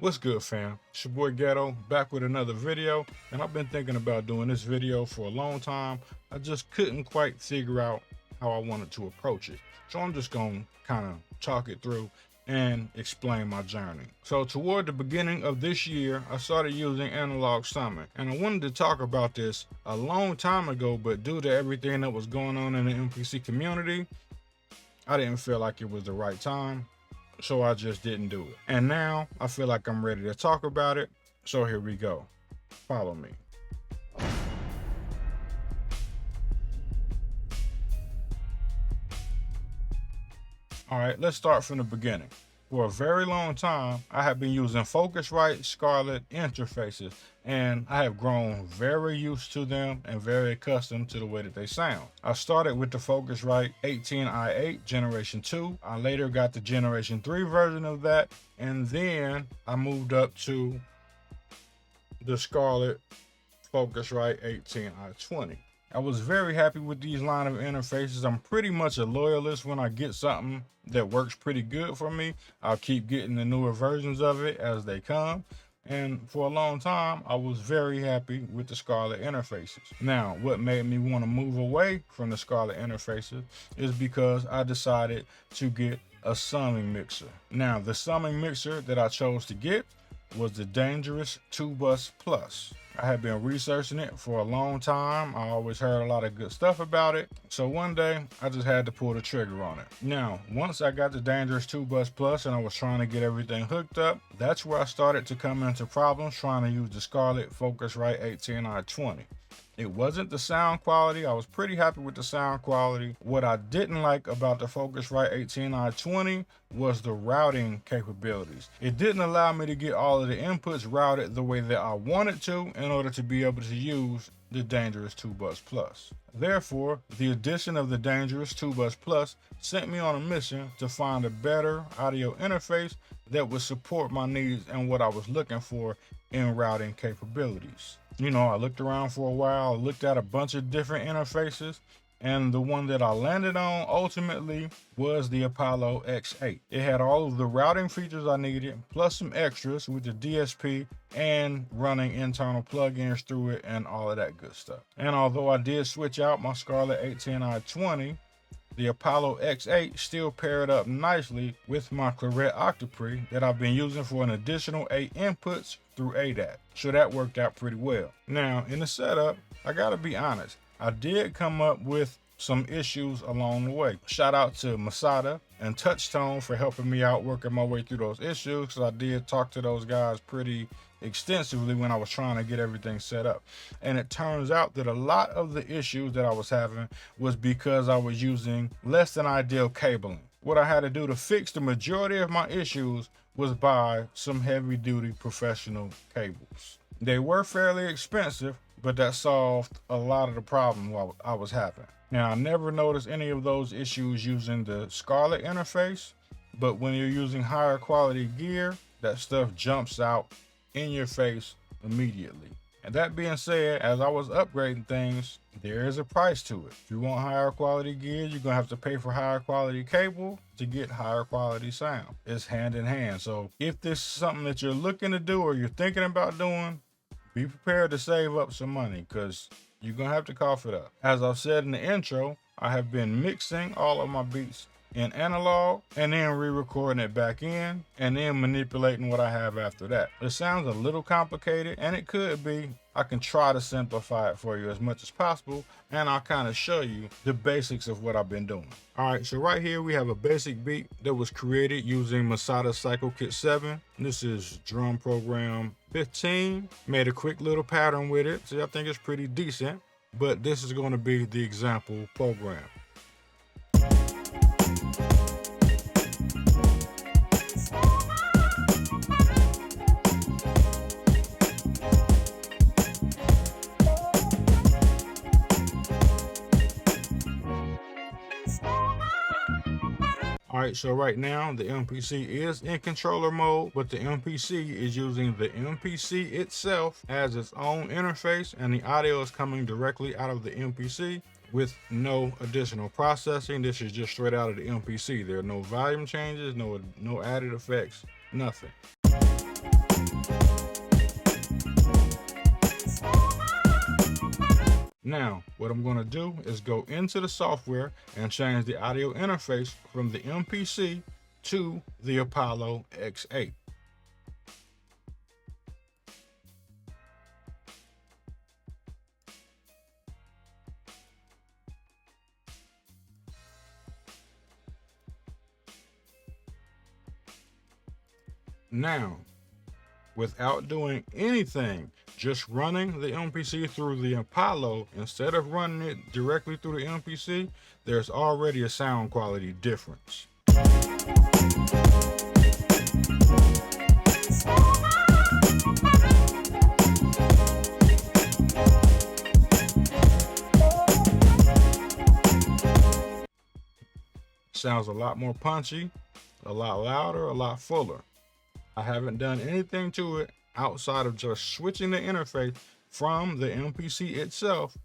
What's good, fam? It's your boy Ghetto, back with another video, and I've been thinking about doing this video for a long time. I just couldn't quite figure out how I wanted to approach it. So I'm just gonna kind of talk it through and explain my journey. So toward the beginning of this year, I started using analog summing, and I wanted to talk about this a long time ago, but due to everything that was going on in the MPC community, I didn't feel like it was the right time. So I just didn't do it. And now I feel like I'm ready to talk about it. So here we go. Follow me. All right, let's start from the beginning. For a very long time, I have been using Focusrite Scarlett interfaces, and I have grown very used to them and very accustomed to the way that they sound. I started with the Focusrite 18i8 Generation 2. I later got the Generation 3 version of that, and then I moved up to the Scarlett Focusrite 18i20. I was very happy with these line of interfaces. I'm pretty much a loyalist. When I get something that works pretty good for me, I'll keep getting the newer versions of it as they come. And for a long time, I was very happy with the Scarlett interfaces. Now, what made me want to move away from the Scarlett interfaces is because I decided to get a summing mixer. Now, the summing mixer that I chose to get was the Dangerous 2-Bus Plus. I had been researching it for a long time. I always heard a lot of good stuff about it. So one day I just had to pull the trigger on it. Now, once I got the Dangerous 2-Bus Plus and I was trying to get everything hooked up, that's where I started to come into problems trying to use the Scarlett Focusrite 18i20. It wasn't the sound quality. I was pretty happy with the sound quality. What I didn't like about the Focusrite 18i20 was the routing capabilities. It didn't allow me to get all of the inputs routed the way that I wanted to in order to be able to use the Dangerous 2-Bus Plus. Therefore, the addition of the Dangerous 2-Bus Plus sent me on a mission to find a better audio interface that would support my needs and what I was looking for in routing capabilities. You know, I looked around for a while, looked at a bunch of different interfaces, and the one that I landed on ultimately was the Apollo X8. It had all of the routing features I needed, plus some extras with the DSP and running internal plugins through it and all of that good stuff. And although I did switch out my Scarlett 18i20, the Apollo X8 still paired up nicely with my Claret Octopre that I've been using for an additional 8 inputs through ADAT. So that worked out pretty well. Now, in the setup, I gotta be honest, I did come up with some issues along the way. Shout out to Masada and Touchtone for helping me out working my way through those issues, because I did talk to those guys pretty extensively when I was trying to get everything set up. And it turns out that a lot of the issues that I was having was because I was using less than ideal cabling. What I had to do to fix the majority of my issues was buy some heavy duty professional cables. They were fairly expensive, but that solved a lot of the problem I was having. Now, I never noticed any of those issues using the Scarlett interface, but when you're using higher quality gear, that stuff jumps out in your face immediately. And that being said, as I was upgrading things, there is a price to it. If you want higher quality gear, you're gonna have to pay for higher quality cable to get higher quality sound. It's hand in hand. So if this is something that you're looking to do or you're thinking about doing, be prepared to save up some money, because you're gonna have to cough it up. As I've said in the intro, I have been mixing all of my beats in analog and then re-recording it back in and then manipulating what I have after that. It sounds a little complicated, and it could be. I can try to simplify it for you as much as possible, and I'll kind of show you the basics of what I've been doing. All right, so right here we have a basic beat that was created using Masada Cycle Kit 7. This is drum program 15. Made a quick little pattern with it, so I think it's pretty decent, but this is going to be the example program. All right, so right now the MPC is in controller mode, but the MPC is using the MPC itself as its own interface, and the audio is coming directly out of the MPC with no additional processing. This is just straight out of the MPC. There are no volume changes, no added effects, nothing. Now, what I'm going to do is go into the software and change the audio interface from the MPC to the Apollo X8. Now, without doing anything, just running the MPC through the Apollo, instead of running it directly through the MPC, there's already a sound quality difference. Sounds a lot more punchy, a lot louder, a lot fuller. I haven't done anything to it outside of just switching the interface from the MPC itself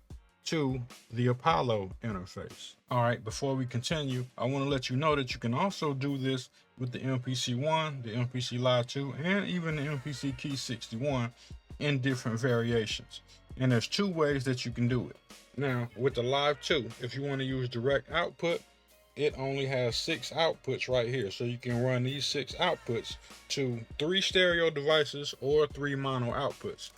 to the Apollo interface. All right, before we continue, I want to let you know that you can also do this with the MPC-1, the MPC Live 2, and even the MPC Key 61 in different variations. And there's two ways that you can do it. Now, with the Live 2, if you want to use direct output, it only has 6 outputs right here. So you can run these 6 outputs to 3 stereo devices or 3 mono outputs.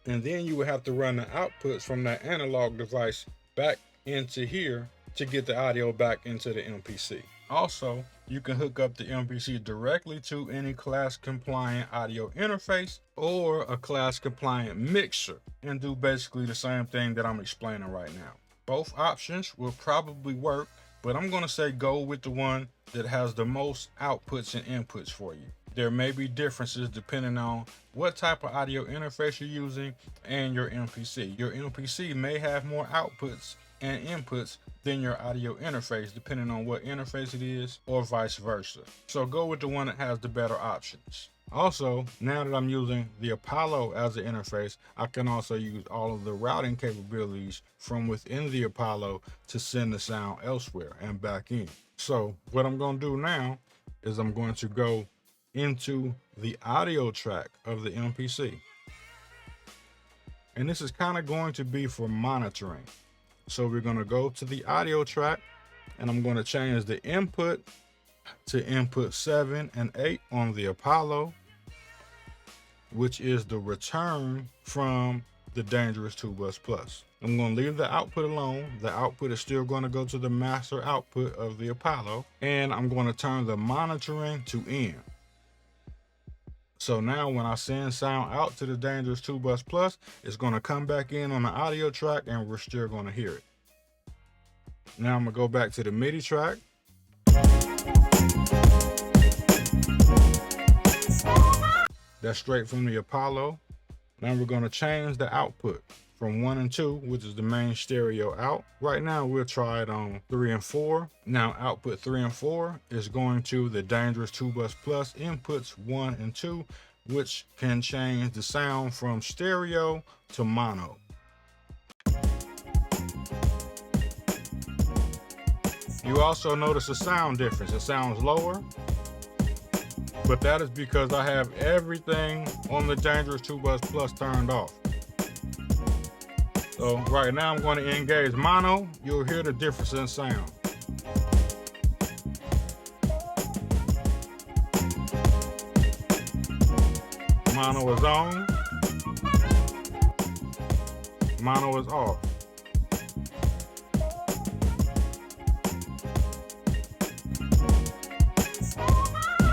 And then you would have to run the outputs from that analog device back into here to get the audio back into the MPC. Also, you can hook up the MPC directly to any class compliant audio interface or a class compliant mixer and do basically the same thing that I'm explaining right now. Both options will probably work, but I'm going to say go with the one that has the most outputs and inputs for you. There may be differences depending on what type of audio interface you're using and your MPC. Your MPC may have more outputs and inputs than your audio interface, depending on what interface it is, or vice versa. So go with the one that has the better options. Also, now that I'm using the Apollo as an interface, I can also use all of the routing capabilities from within the Apollo to send the sound elsewhere and back in. So what I'm going to do now is I'm going to go into the audio track of the MPC. And this is kind of going to be for monitoring. So we're going to go to the audio track and I'm going to change the input to input 7 and 8 on the Apollo, which is the return from the Dangerous 2-Bus Plus. I'm going to leave the output alone. The output is still going to go to the master output of the Apollo, and I'm going to turn the monitoring to in. So now when I send sound out to the Dangerous 2-Bus Plus, it's going to come back in on the audio track and we're still going to hear it. Now I'm going to go back to the MIDI track. That's straight from the Apollo. Now we're going to change the output from 1 and 2, which is the main stereo out. Right now we'll try it on 3 and 4. Now output 3 and 4 is going to the Dangerous 2-Bus Plus inputs 1 and 2, which can change the sound from stereo to mono. You also notice a sound difference. It sounds lower, but that is because I have everything on the Dangerous 2-Bus Plus turned off. So right now I'm going to engage mono. You'll hear the difference in sound. Mono is on. Mono is off.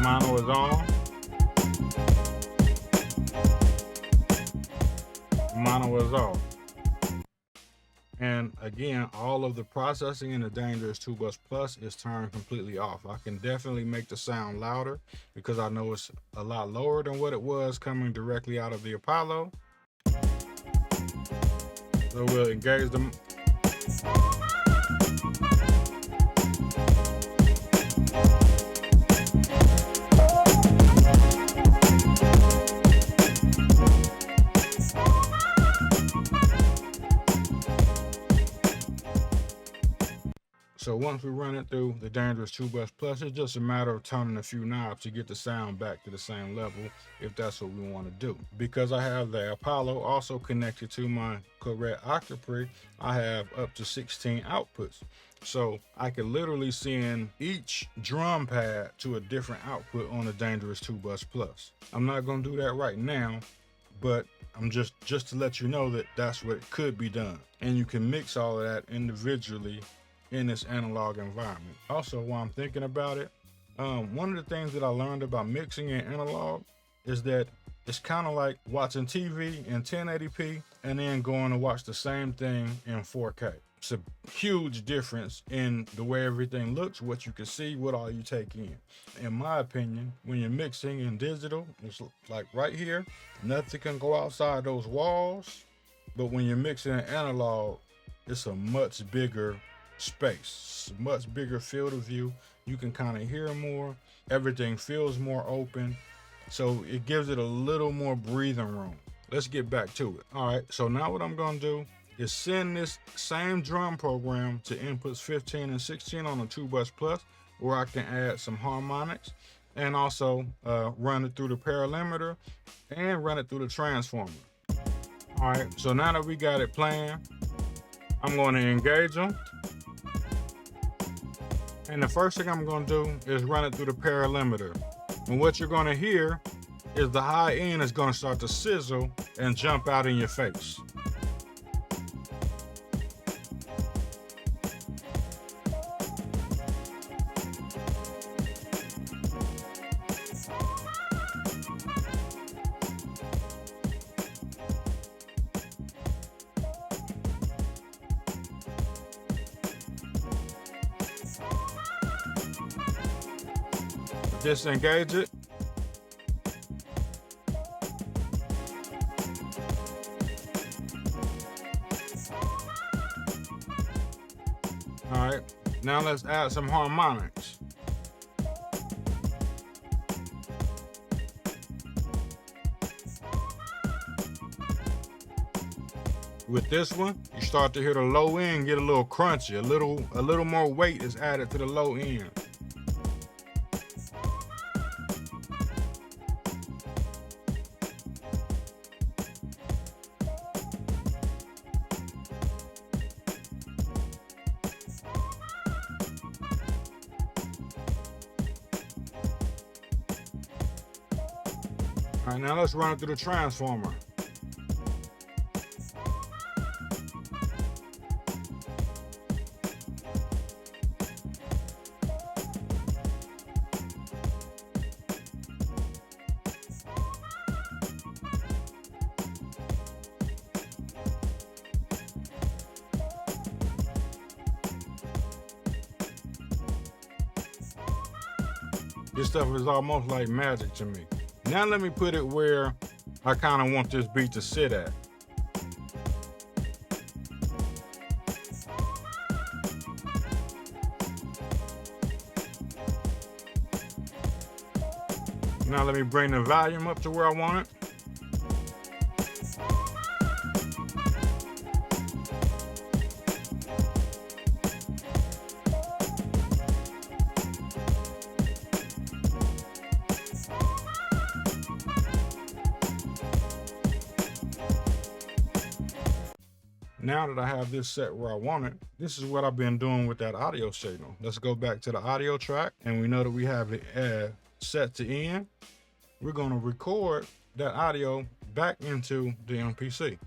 Mono is on. Mono is off. And again, all of the processing in the Dangerous 2-Bus Plus is turned completely off. I can definitely make the sound louder because I know it's a lot lower than what it was coming directly out of the Apollo. So we'll engage them. So So once we run it through the Dangerous 2 Bus Plus, it's just a matter of turning a few knobs to get the sound back to the same level if that's what we want to do. Because I have the Apollo also connected to my correct Octopre, I have up to 16 outputs. So I can literally send each drum pad to a different output on the Dangerous 2 Bus Plus. I'm not going to do that right now, but I'm just to let you know that that's what could be done. And you can mix all of that individually in this analog environment. Also, while I'm thinking about it, one of the things that I learned about mixing in analog is that it's kind of like watching TV in 1080p and then going to watch the same thing in 4K. It's a huge difference in the way everything looks, what you can see, what all you take in. In my opinion, when you're mixing in digital, it's like right here, nothing can go outside those walls. But when you're mixing in analog, it's a much bigger space, much bigger field of view. You can kind of hear more. Everything feels more open. So it gives it a little more breathing room. Let's get back to it. All right, so now what I'm gonna do is send this same drum program to inputs 15 and 16 on the 2 Bus Plus, where I can add some harmonics and also run it through the parameter and run it through the transformer. All right, so now that we got it playing, I'm going to engage them. And the first thing I'm going to do is run it through the parameter. And what you're going to hear is the high end is going to start to sizzle and jump out in your face. Disengage it. All right, now let's add some harmonics. With this one, you start to hear the low end get a little crunchy, a little more weight is added to the low end. All right, now let's run it through the transformer. This stuff is almost like magic to me. Now let me put it where I kind of want this beat to sit at. Now let me bring the volume up to where I want it. Now that I have this set where I want it, this is what I've been doing with that audio signal. Let's go back to the audio track, and we know that we have it set to in. We're going to record that audio back into the MPC.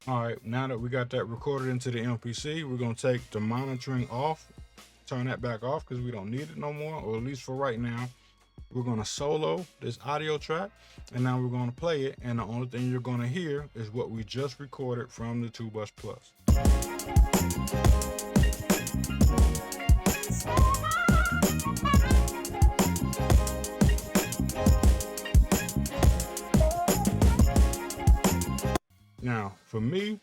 All right, now that we got that recorded into the MPC, we're gonna take the monitoring off, turn that back off because we don't need it no more, or at least for right now. We're gonna solo this audio track, and now we're gonna play it, and the only thing you're gonna hear is what we just recorded from the 2 Bus Plus. For me,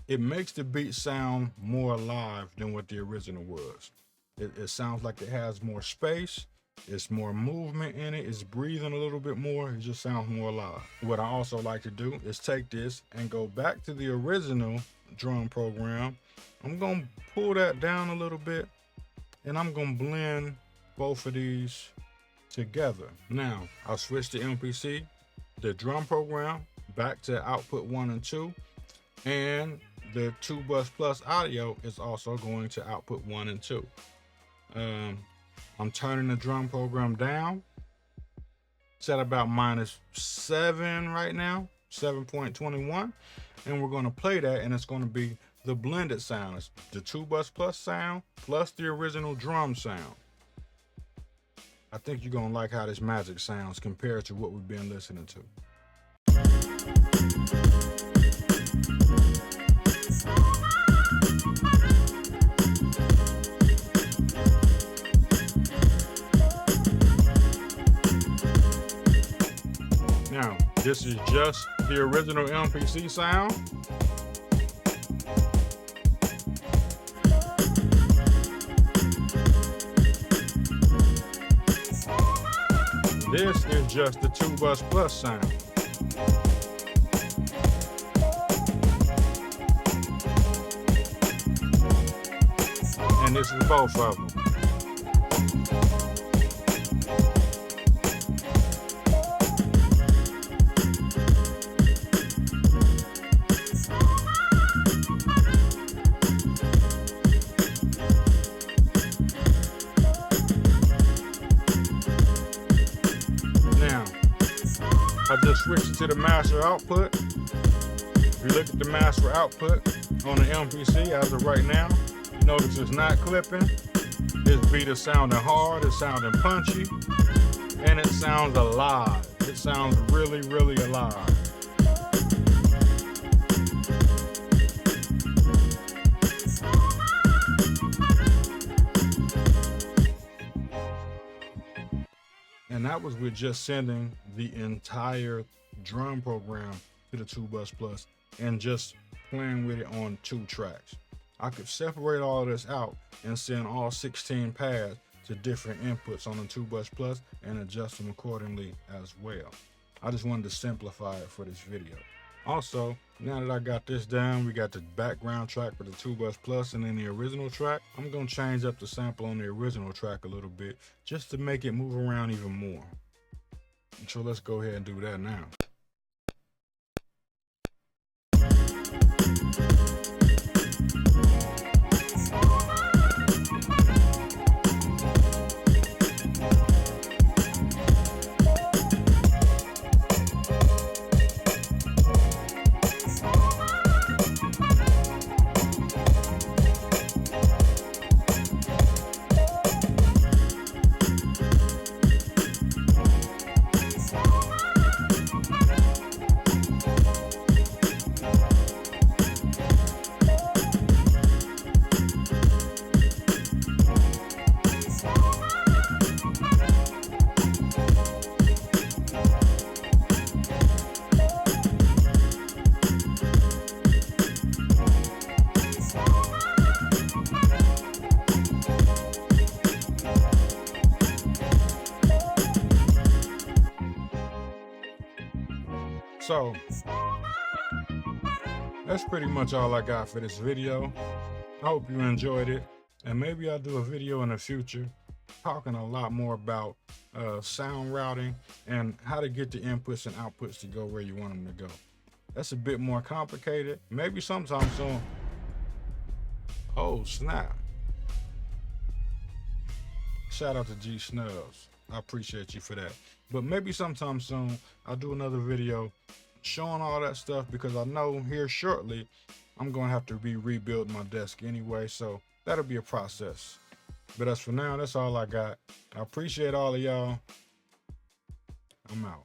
it makes the beat sound more alive than what the original was. It sounds like it has more space. It's more movement in it. It's breathing a little bit more. It just sounds more alive. What I also like to do is take this and go back to the original drum program. I'm gonna pull that down a little bit and I'm gonna blend both of these together. Now, I'll switch to MPC, the drum program, back to output 1 and 2, and the 2 bus plus audio is also going to output 1 and 2. I'm turning the drum program down. It's at about -7 right now, 7.21. And we're going to play that, and it's going to be the blended sound. It's the 2 bus plus sound plus the original drum sound. I think you're going to like how this magic sounds compared to what we've been listening to. Now, this is just the original MPC sound. This is just the 2 bus plus sound. And this is both of them. I just switched it to the master output. If you look at the master output on the MPC as of right now, you notice it's not clipping. This beat is sounding hard, it's sounding punchy, and it sounds alive. It sounds really, really alive. And that was with just sending the entire drum program to the 2 bus plus and just playing with it on 2 tracks. I could separate all this out and send all 16 pads to different inputs on the 2 bus plus and adjust them accordingly as well. I just wanted to simplify it for this video. Also, now that I got this down, we got the background track for the 2 bus plus and then the original track. I'm gonna change up the sample on the original track a little bit just to make it move around even more. So let's go ahead and do that now. So that's pretty much all I got for this video. I hope you enjoyed it, and maybe I'll do a video in the future talking a lot more about sound routing and how to get the inputs and outputs to go where you want them to go. That's a bit more complicated. Maybe sometime soon. Oh snap. Shout out to G Snubs. I appreciate you for that. But maybe sometime soon I'll do another video showing all that stuff, because I know here shortly I'm gonna have to be rebuilding my desk anyway, so that'll be a process. But as for now, that's all I got. I appreciate all of y'all. I'm out.